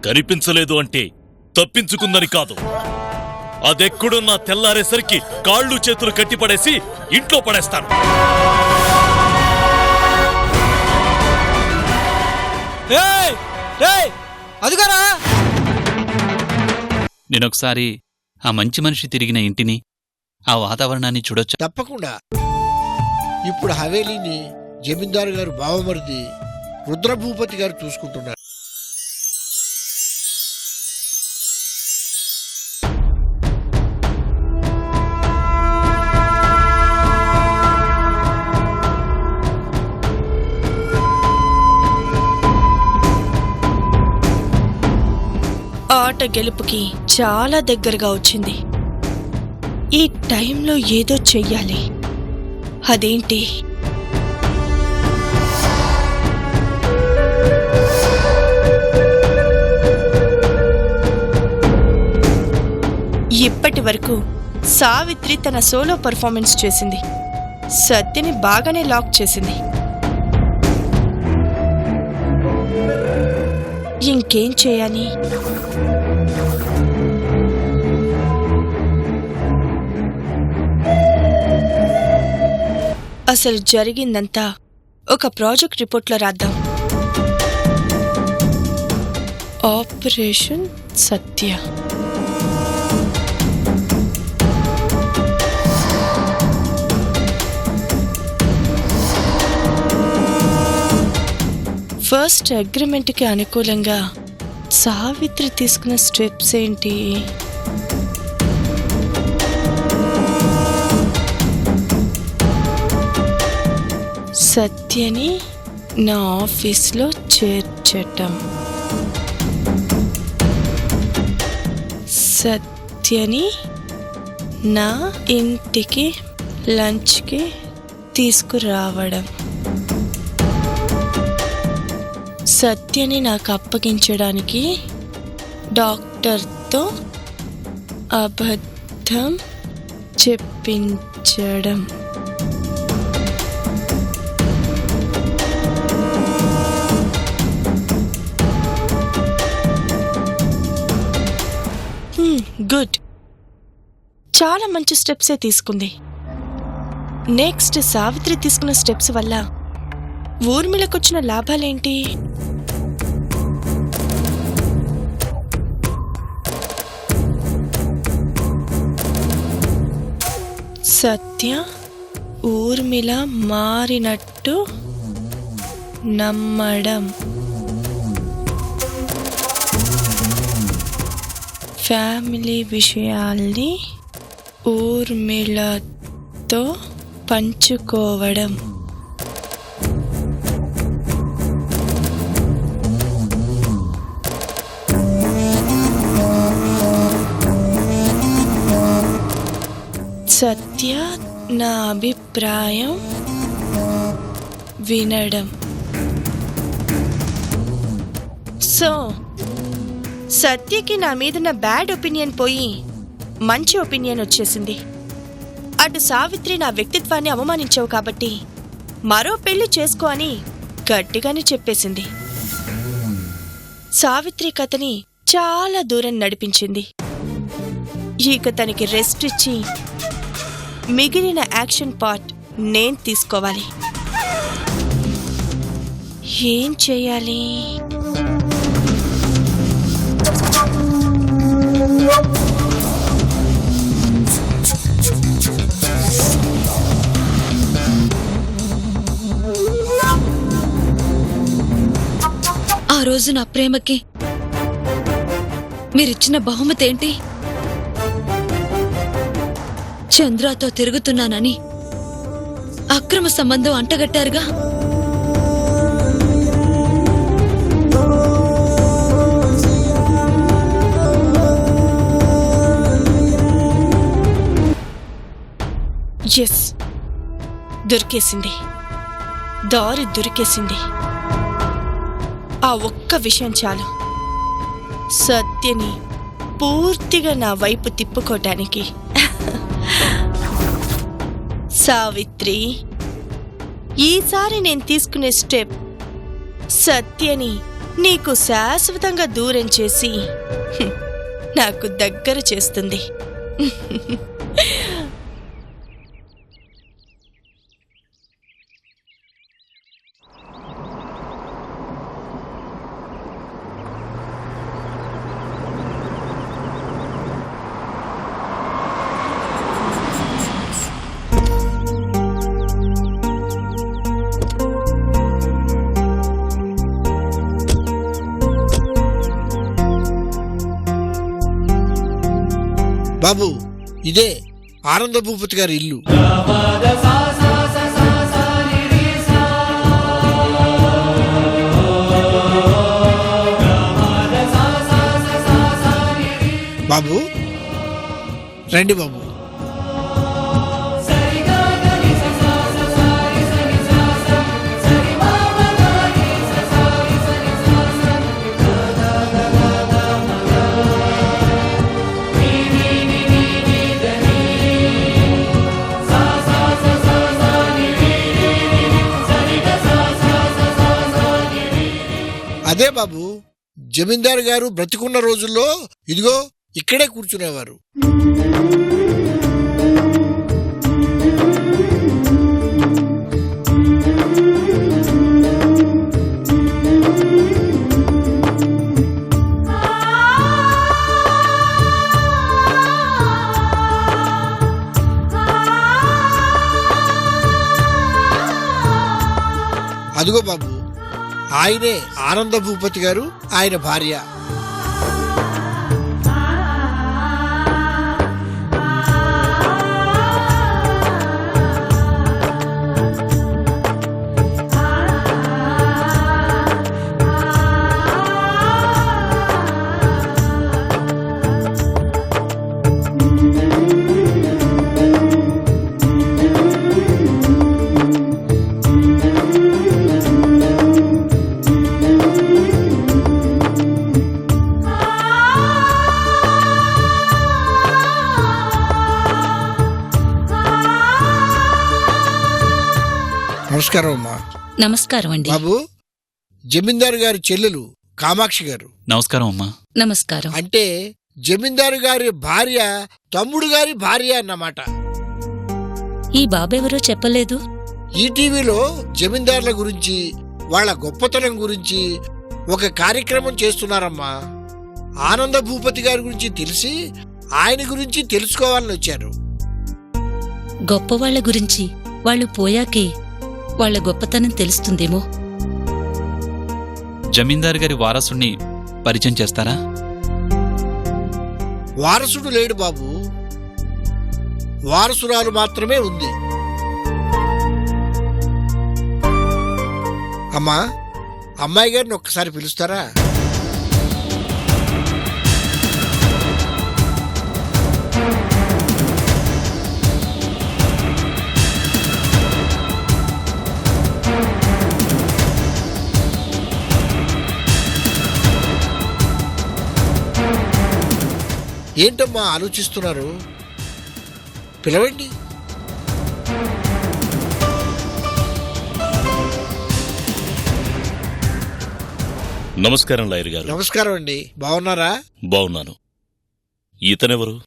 కనిపించలేదు అంటే తప్పించుకుందని కాదు. అదెక్కడున్నా తెల్లారేసరికి కాళ్ళు చేతులు కట్టిపడేసి ఇంట్లో పడేస్తాను. అదిగారా నేనొకసారి ఆ మంచి మనిషి తిరిగిన ఇంటిని, ఆ వాతావరణాన్ని చూడొచ్చా? తప్పకుండా. ఇప్పుడు హవేలీని జమీందారు గారు బావమరిది రుద్రభూపతి గారు చూసుకుంటున్నారు. ఆట గెలుపుకి చాలా దగ్గరగా వచ్చింది. ఈ టైంలో ఏదో చెయ్యాలి. అదేంటి? ఇప్పటి వరకు సావిత్రి తన సోలో పర్ఫార్మెన్స్ చేసింది. సత్యని బాగానే లాక్ చేసింది. ఇంకేం చేయాలి? అసలు జరిగిందంతా ఒక ప్రాజెక్ట్ రిపోర్ట్లో రాద్దాం. ఆపరేషన్ సత్య. ఫస్ట్ అగ్రిమెంట్కి అనుకూలంగా సావిత్రి తీసుకున్న స్టెప్స్ ఏంటి? సత్యని నా ఆఫీస్లో చేర్చటం, సత్యని నా ఇంటికి లంచ్కి తీసుకురావడం, సత్యని నాకు అప్పగించడానికి డాక్టర్తో అబద్ధం చెప్పించడం. గుడ్. చాలా మంచి స్టెప్సే తీసుకుంది. నెక్స్ట్ సావిత్రి తీసుకున్న స్టెప్స్ వల్ల ఊర్మిళకొచ్చిన లాభాలేంటి? సత్య ఊర్మిళ మారినట్టు నమ్మడం, ఫ్యామిలీ విషయాల్ని ఊర్మిళతో పంచుకోవడం, సత్య నా అభిప్రాయం వినడం. సో సత్యకి నా మీదున్న బ్యాడ్ ఒపీనియన్ పోయి మంచి ఒపీనియన్ వచ్చేసింది. అటు సావిత్రి నా వ్యక్తిత్వాన్ని అవమానించావు కాబట్టి మరో పెళ్లి చేసుకో అని గట్టిగానే చెప్పేసింది. సావిత్రి కథని చాలా దూరం నడిపించింది. ఇక తనకి రెస్ట్ ఇచ్చి మిగిలిన యాక్షన్ పార్ట్ నేను తీసుకోవాలి. ఏం చేయాలి? ఆ రోజు నా ప్రేమకి మీరిచ్చిన బహుమతి ఏంటి? చంద్రతో తిరుగుతున్నానని అక్రమ సంబంధం అంటగట్టారుగా. ఎస్, దొరికేసింది. దారి దొరికేసింది. ఆ ఒక్క విషయం చాలు సత్యని పూర్తిగా నా వైపు తిప్పుకోటానికి. సావిత్రి, ఈసారి నేను తీసుకునే స్టెప్ సత్యని నీకు శాశ్వతంగా దూరం చేసి నాకు దగ్గర చేస్తుంది. బాబు, ఇదే ఆనంద భూపతి గారి ఇల్లు. బాబు రండి బాబు. అదే బాబు, జమీందారు గారు బ్రతికున్న రోజుల్లో ఇదిగో ఇక్కడే కూర్చునేవారు. అదిగో బాబు, ఆయనే ఆనంద భూపతి గారు, ఆయన భార్య. నమస్కారం అమ్మా. నమస్కారం అండి. బాబు, జమీందారు గారి చెల్లెలు కామాక్షి గారు. నమస్కారం అమ్మా. నమస్కారం. అంటే జమీందారు గారి భార్య తమ్ముడు గారి భార్య అన్నమాట. ఈ బాబెవరో చెప్పలేదు. ఈ టీవీలో జమీందారుల గురించి, వాళ్ళ గొప్పతనం గురించి ఒక కార్యక్రమం చేస్తున్నారమ్మా. ఆనంద భూపతి గారి గురించి తెలిసి ఆయన గురించి తెలుసుకోవాలని వచ్చారు. గొప్పవాళ్ల గురించి వాళ్ళు పోయాకే వాళ్ళ గొప్పతనం తెలుస్తుందేమో. జమీందారు గారి వారసుణ్ణి పరిచయం చేస్తారా? వారసుడు లేడు బాబు, వారసురాలు మాత్రమే ఉంది. అమ్మా, అమ్మాయి గారిని ఒక్కసారి పిలుస్తారా? ఏంటమ్మా ఆలోచిస్తున్నారు? పిలవండి. నమస్కారం లాయర్ గారు. నమస్కారం అండి. బాగున్నారా? బాగున్నాను. ఇతనెవరు?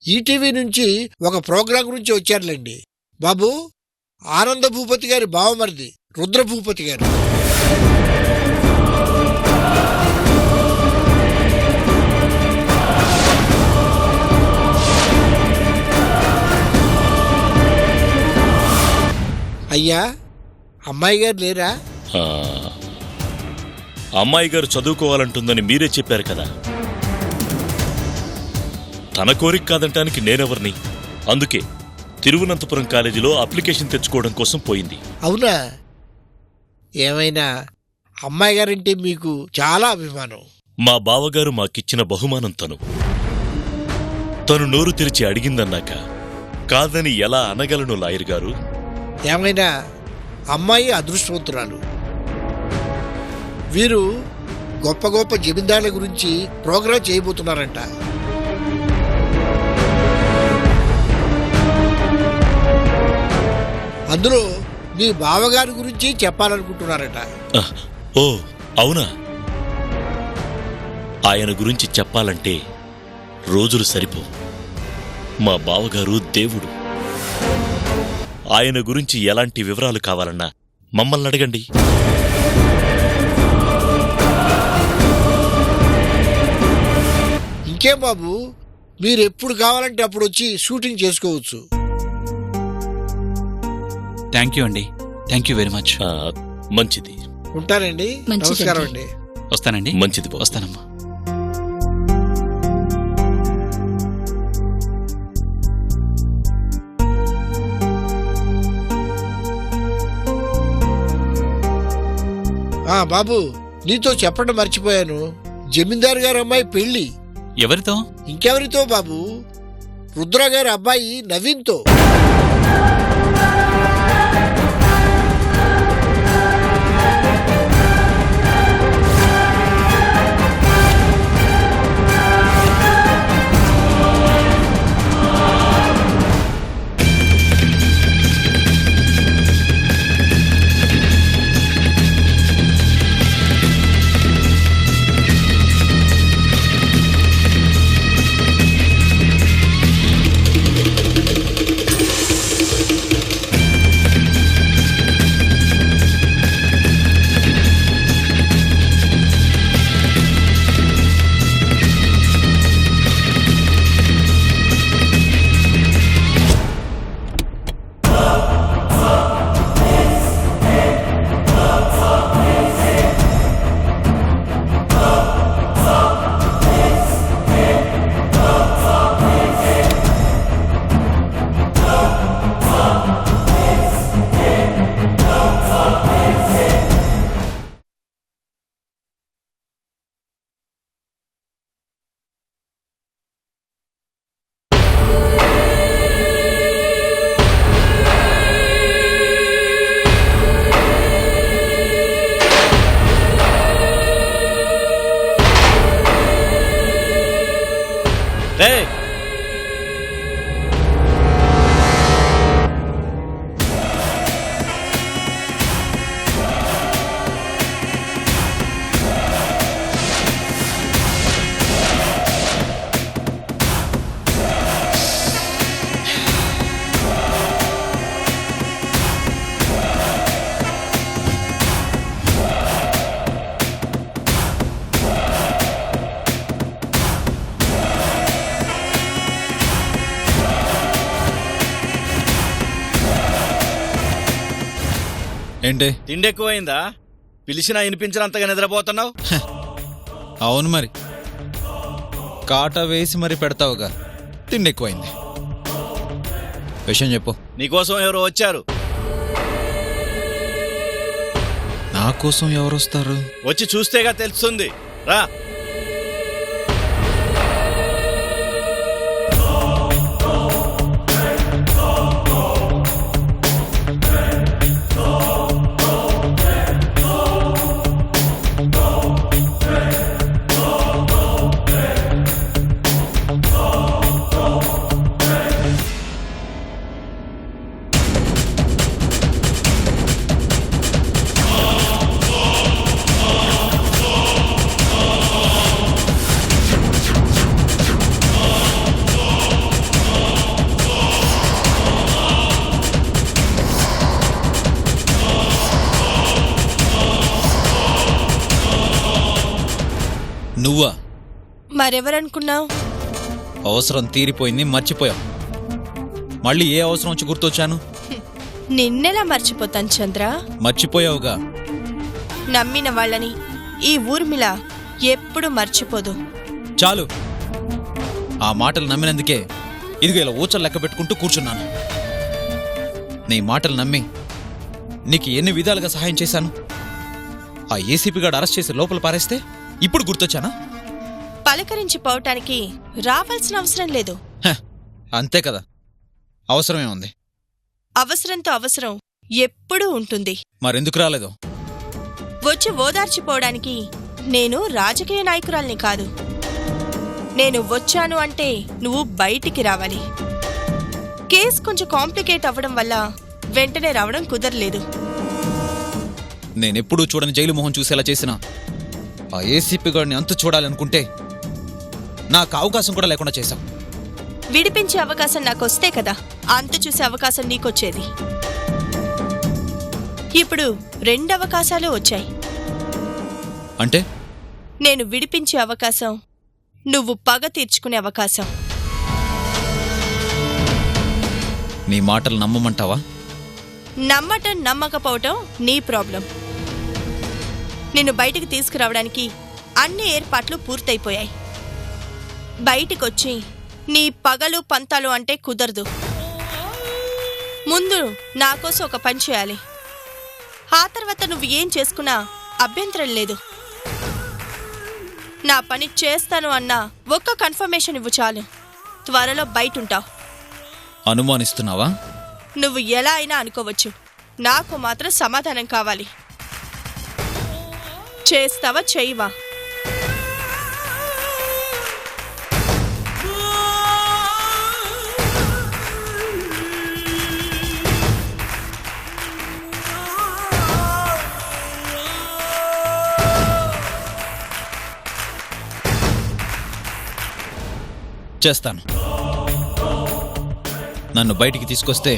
ఈటీవీ నుంచి ఒక ప్రోగ్రాం గురించి వచ్చారులేండి. బాబు, ఆనంద భూపతి గారి బావమరిది రుద్రభూపతి గారు. అయ్యా, అమ్మాయి గారు లేరా? ఆ, అమ్మాయి గారు చదువుకోవాలంటుందని మీరే చెప్పారు కదా. తన కోరిక కాదంటానికి నేనెవరిని? అందుకే తిరువనంతపురం కాలేజీలో అప్లికేషన్ తెచ్చుకోవడం కోసం పోయింది. అవునా? ఏమైనా అమ్మాయి గారంటే మీకు చాలా అభిమానం. మా బావగారు మాకిచ్చిన బహుమానం తను. తను నోరు తెరిచి అడిగిందన్నాక కాదని ఎలా అనగలను లాయర్ గారు? ఏమైనా అమ్మాయి అదృష్టవంతురాలు. వీరు గొప్ప గొప్ప జమీందారుల గురించి ప్రోగ్రాం చేయబోతున్నారంట. అందులో మీ బావగారి గురించి చెప్పాలనుకుంటున్నారట. ఓ, అవునా? ఆయన గురించి చెప్పాలంటే రోజులు సరిపో. మా బావగారు దేవుడు. ఆయన గురించి ఎలాంటి వివరాలు కావాలన్నా మమ్మల్ని అడగండి. ఇంకేం బాబు, మీరు ఎప్పుడు కావాలంటే అప్పుడు వచ్చి షూటింగ్ చేసుకోవచ్చు. థ్యాంక్ యూ అండి. Thank you very much. మంచిది. ఉంటానండి. మంచిదండి. నమస్కారం అండి. వస్తానండి. మంచిది బాబు. వస్తానమ్మా. బాబు, నీతో చెప్పడం మర్చిపోయాను. జమీందారు గారు అమ్మాయి పెళ్లి. ఎవరితో? ఇంకెవరితో బాబు? రుద్ర గారి అబ్బాయి నవీన్తో. ఏంటి తిండి ఎక్కువైందా? పిలిచినా వినిపించినంతగా నిద్రపోతున్నావు. అవును మరి, కాటా వేసి మరి పెడతావుగా. తిండి ఎక్కువైంది. విషయం చెప్పు. నీకోసం ఎవరో వచ్చారు. నా కోసం ఎవరు వస్తారు? వచ్చి చూస్తేగా తెలుస్తుంది. రా. నువ్వా? మరెవరనుకున్నావు? అవసరం తీరిపోయింది, మర్చిపోయావు. మళ్ళీ ఏ అవసరం వచ్చి గుర్తొచ్చాను? నిన్నెలా మర్చిపోతాను చంద్ర? మర్చిపోయావుగా. నమ్మిన వాళ్ళని ఈ ఊర్మిళ ఎప్పుడు మర్చిపోదు. చాలు. ఆ మాటలు నమ్మినందుకే ఇదిగో ఇలా ఊచలు లెక్క పెట్టుకుంటూ కూర్చున్నాను. నీ మాటలు నమ్మి నీకు ఎన్ని విధాలుగా సహాయం చేశాను. ఆ ఏసీపీ గారు అరెస్ట్ చేసి లోపల పారేస్తే ఇప్పుడు గుర్తొచ్చానా? పలకరించి పోవటానికి రావాల్సిన అవసరం లేదు. అంతే కదా, అవసరమే ఉంది. అవసరంతో అవసరం ఎప్పుడూ ఉంటుంది. మరెందుకు రాలేదు? వచ్చి ఓదార్చిపోవడానికి నేను రాజకీయ నాయకురాల్ని కాదు. నేను వచ్చాను అంటే నువ్వు బయటికి రావాలి. కేసు కొంచెం కాంప్లికేట్ అవ్వడం వల్ల వెంటనే రావడం కుదరలేదు. నేనెప్పుడూ చూడని జైలు మొహం చూసేలా చేసిన ఆ ఏసీపీ గారిని అంతు చూడాలనుకుంటే నాకు అవకాశం కూడా లేకుండా చేశాం. విడిపించే అవకాశం నాకొస్తే కదా అంతు చూసే అవకాశం నీకొచ్చేది. ఇప్పుడు 2 అవకాశాలు వచ్చాయి. అంటే నేను విడిపించే అవకాశం, నువ్వు పగ తీర్చుకునే అవకాశం. నీ మాటలు నమ్మమంటావా? నమ్మటం నమ్మకపోవటం నీ ప్రాబ్లం. నిన్ను బయటికి తీసుకురావడానికి అన్ని ఏర్పాట్లు పూర్తయిపోయాయి. బయటికొచ్చి నీ పగలు పంతాలు అంటే కుదరదు. ముందు నాకోసం ఒక పని చేయాలి. ఆ తర్వాత నువ్వు ఏం చేసుకున్నా అభ్యంతరం లేదు. నా పని చేస్తాను అన్నా ఒక్క కన్ఫర్మేషన్ ఇవ్వు చాలు. త్వరలో బయటుంటావు. అనుమానిస్తున్నావా? నువ్వు ఎలా అయినా అనుకోవచ్చు. నాకు మాత్రం సమాధానం కావాలి. చేస్తావా చెయ్యవా? చేస్తాను. నన్ను బయటికి తీసుకొస్తే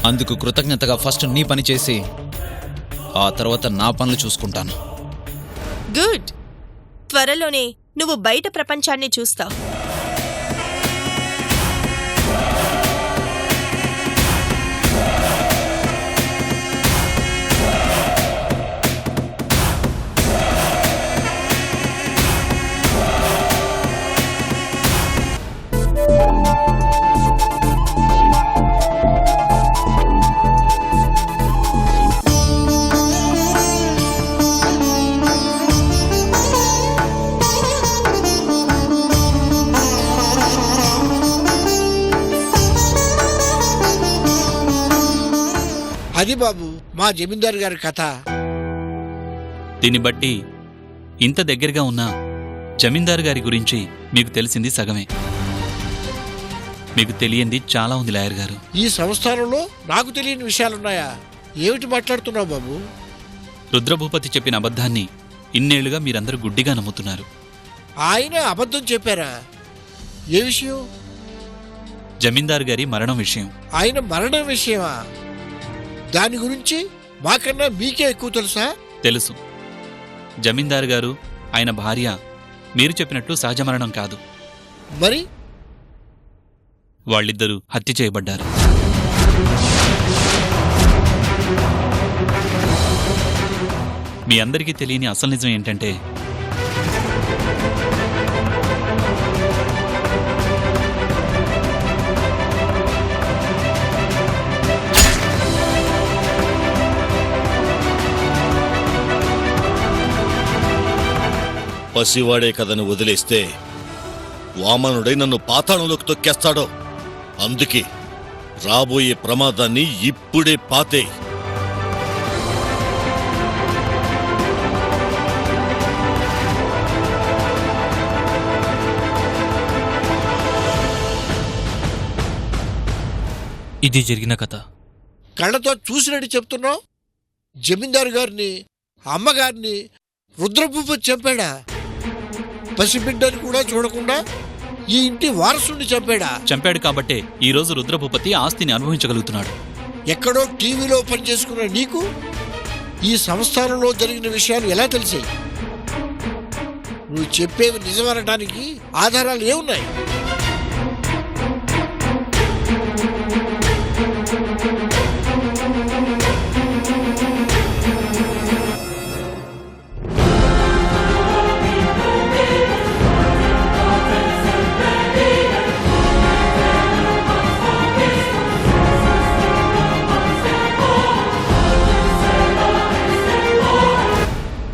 అందుకు కృతజ్ఞతగా ఫస్ట్ నీ పని చేసి ఆ తర్వాత నా పనులు చూసుకుంటాను. గుడ్. త్వరలోనే నువ్వు బయట ప్రపంచాన్ని చూస్తావు. అది బాబు మా జమీందారు గారి కథ. దీన్ని బట్టి ఇంత దగ్గరగా ఉన్న జమీందారు గారి గురించి మీకు తెలిసింది సగమే. మీకు తెలియంది చాలా ఉంది లాయర్ గారు. ఈ సంస్థానంలో నాకు తెలియని విషయాలున్నాయా? ఏమిటి మాట్లాడుతున్నావు బాబు? రుద్రభూపతి చెప్పిన అబద్ధాన్ని ఇన్నేళ్లుగా మీరందరూ గుడ్డిగా నమ్ముతున్నారు. ఆయన అబద్ధం చెప్పారా? ఏ విషయం? జమీందారు గారి మరణం విషయం. ఆయన మరణం విషయమా? దాని గురించి మాకన్నా మీకే ఎక్కువ తెలుసా? తెలుసు. జమీందారు గారు, ఆయన భార్య మీరు చెప్పినట్టు సహజ మరణం కాదు. మరి వాళ్ళిద్దరూ హత్య చేయబడ్డారు. మీ అందరికీ తెలియని అసలు నిజం ఏంటంటే పసివాడే కథను వదిలేస్తే వామనుడై నన్ను పాతాళంలోకి తొక్కేస్తాడో. అందుకే రాబోయే ప్రమాదాన్ని ఇప్పుడే పాతే. ఇది జరిగిన కథ. కళ్ళతో చూసినట్టు చెప్తున్నావు. జమీందారు గారిని, అమ్మగారిని రుద్రభూపతి చంపాడా? పసిబిడ్డని కూడా చూడకుండా ఈ ఇంటి వారసుని చంపాడా? చంపాడు కాబట్టే ఈరోజు రుద్రభూపతి ఆస్తిని అనుభవించగలుగుతున్నాడు. ఎక్కడో టీవీలో పనిచేసుకున్న నీకు ఈ సంస్థానంలో జరిగిన విషయాలు ఎలా తెలిసాయి? నువ్వు చెప్పేవి నిజమనటానికి ఆధారాలు ఏమున్నాయి?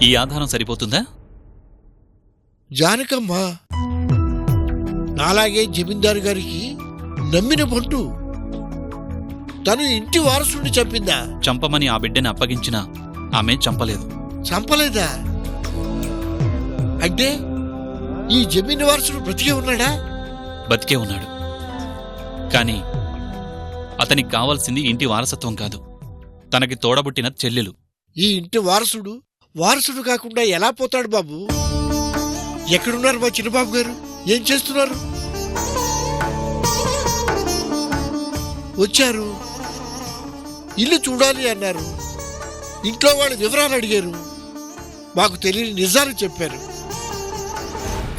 ఈ ఆధారం సరిపోతుందా? జానకమ్మ నాలాగే జమీందారు గారికి నమ్మిన బంటు తను ఇంటి వారసుని చంపిందా? చంపమని ఆ బిడ్డని అప్పగించినా ఆమె చంపలేదు. చంపలేదా? అంటే ఈ జమీన్ వారసుడు బ్రతికే ఉన్నాడా? బతికే ఉన్నాడు. కాని అతనికి కావాల్సింది ఇంటి వారసత్వం కాదు, తనకి తోడబుట్టిన చెల్లెలు ఈ ఇంటి వారసుడు కాకుండా ఎలా పోతాడు బాబు? ఎక్కడున్నారు మా చిన్నబాబు గారు? ఏం చేస్తున్నారు? వచ్చారు, ఇల్లు చూడాలి అన్నారు, ఇంట్లో వాళ్ళ వివరాలు అడిగారు, మాకు తెలియని నిజాలు చెప్పారు.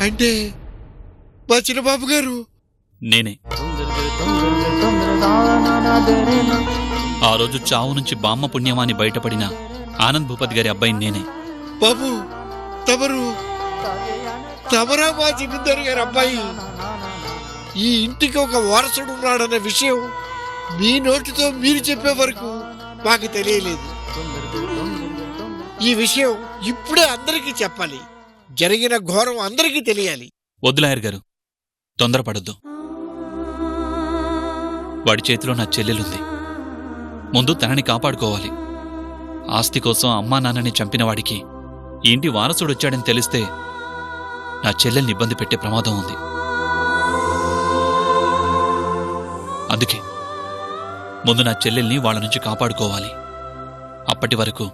అంటే మా చిన్నబాబు గారు నేనే ఆ రోజు చావు నుంచి బామ్మ పుణ్యమాని బయటపడిన ఆనంద్ భూపతి గారి అబ్బాయిని నేనే. బాబు తమరా మా జమీందారు గారి అబ్బాయి? ఈ ఇంటికి ఒక వారసుడు ఉన్నాడన్న విషయం మీ నోటితో మీరు చెప్పే వరకు మాకు తెలియలేదు. ఈ విషయం ఇప్పుడే అందరికీ చెప్పాలి. జరిగిన ఘోరం అందరికీ తెలియాలి. వద్దులాయర్ గారు, తొందరపడొద్దు. వాడి చేతిలో నా చెల్లెలుంది. ముందు తనని కాపాడుకోవాలి. ఆస్తి కోసం అమ్మా నాన్నని చంపిన వాడికి ఈ ఇంటి వారసుడొచ్చాడని తెలిస్తే నా చెల్లెల్ని ఇబ్బంది పెట్టే ప్రమాదం ఉంది. అందుకే ముందు నా చెల్లెల్ని వాళ్ళ నుంచి కాపాడుకోవాలి. అప్పటి వరకు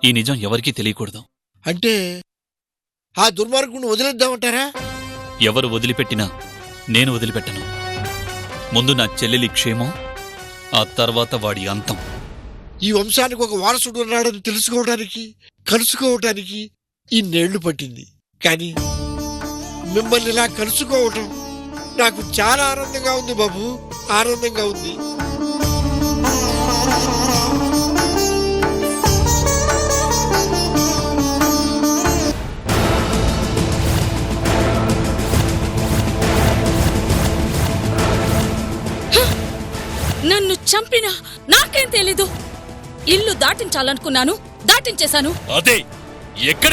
ఈ నిజం ఎవరికీ తెలియకూడదు. అంటే ఆ దుర్మార్గుని వదిలేద్దామంటారా? ఎవరు వదిలిపెట్టినా నేను వదిలిపెట్టను. ముందు నా చెల్లెలి క్షేమం, ఆ తర్వాత వాడి అంతం. ఈ వంశానికి ఒక వారసుడు ఉన్నాడని కలుసుకోవటానికి ఇన్నేళ్లు పట్టింది. కానీ మిమ్మల్ని ఇలా కలుసుకోవటం నాకు చాలా ఆనందంగా ఉంది బాబు, ఆనందంగా ఉంది. నన్ను చంపినా నాకేం తెలీదు. ఇల్లు దాటించాలనుకున్నాను, దాటించేశాను. అదే ఎక్కడికి